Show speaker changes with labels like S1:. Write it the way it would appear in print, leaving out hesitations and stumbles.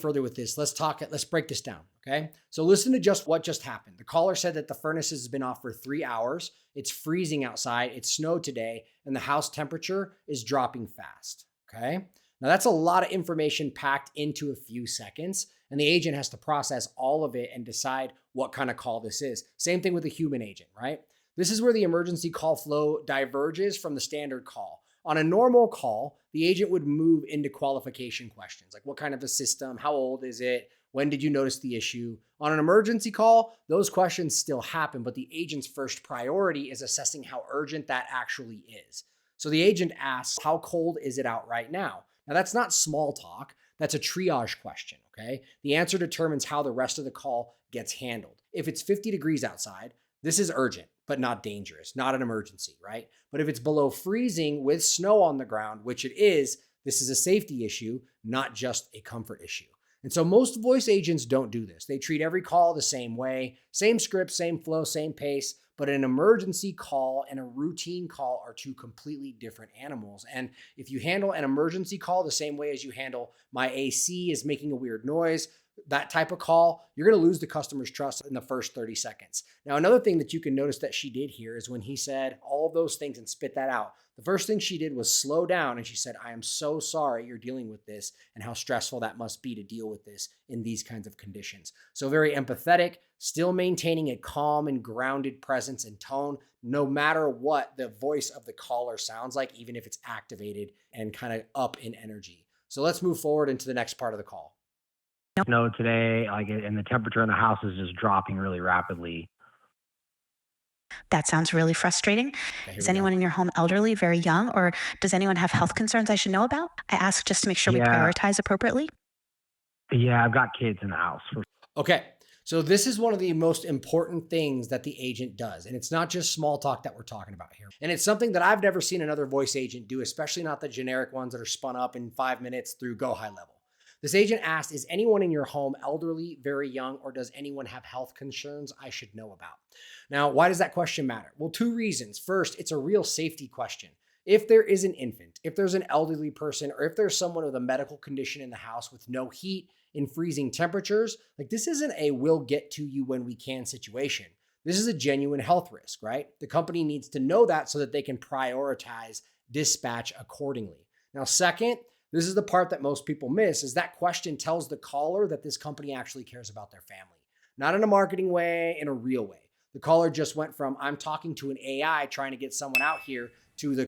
S1: Further with this, let's break this down. Okay. So listen to just what just happened. The caller said that the furnace has been off for 3 hours. It's freezing outside. It snowed today and the house temperature is dropping fast. Okay. Now that's a lot of information packed into a few seconds, and the agent has to process all of it and decide what kind of call this is. Same thing with a human agent, right? This is where the emergency call flow diverges from the standard call. On a normal call, the agent would move into qualification questions like what kind of a system, how old is it, when did you notice the issue? On an emergency call, those questions still happen, but the agent's first priority is assessing how urgent that actually is. So the agent asks, how cold is it out right now? Now that's not small talk, that's a triage question, okay? The answer determines how the rest of the call gets handled. If it's 50 degrees outside, this is urgent, but not dangerous, not an emergency, right? But if it's below freezing with snow on the ground, which it is, this is a safety issue, not just a comfort issue. And so most voice agents don't do this. They treat every call the same way, same script, same flow, same pace, but an emergency call and a routine call are two completely different animals. And if you handle an emergency call the same way as you handle my AC is making a weird noise, that type of call, you're going to lose the customer's trust in the first 30 seconds. Now, another thing that you can notice that she did here is when he said all of those things and spit that out, the first thing she did was slow down and she said, I am so sorry you're dealing with this and how stressful that must be to deal with this in these kinds of conditions. So very empathetic, still maintaining a calm and grounded presence and tone, no matter what the voice of the caller sounds like, even if it's activated and kind of up in energy. So let's move forward into the next part of the call.
S2: Snow today, and the temperature in the house is just dropping really rapidly.
S3: That sounds really frustrating.
S1: Okay, here
S3: Is
S1: we go.
S3: anyone in your home elderly, very young, or does anyone have health concerns I should know about? I ask just to make sure we
S2: Yeah,
S3: prioritize appropriately.
S2: yeah, I've got kids in the house.
S1: Okay. So this is one of the most important things that the agent does. And it's not just small talk that we're talking about here. And it's something that I've never seen another voice agent do, especially not the generic ones that are spun up in 5 minutes through go high level. This agent asked, is anyone in your home elderly, very young, or does anyone have health concerns I should know about? Now, why does that question matter? Well, 2 reasons. First, it's a real safety question. If there is an infant, if there's an elderly person, or if there's someone with a medical condition in the house with no heat in freezing temperatures, like this isn't a we'll get to you when we can situation. This is a genuine health risk, right? The company needs to know that so that they can prioritize dispatch accordingly. Now, second, this is the part that most people miss, is that question tells the caller that this company actually cares about their family, not in a marketing way, in a real way. The caller just went from, I'm talking to an AI trying to get someone out here, to the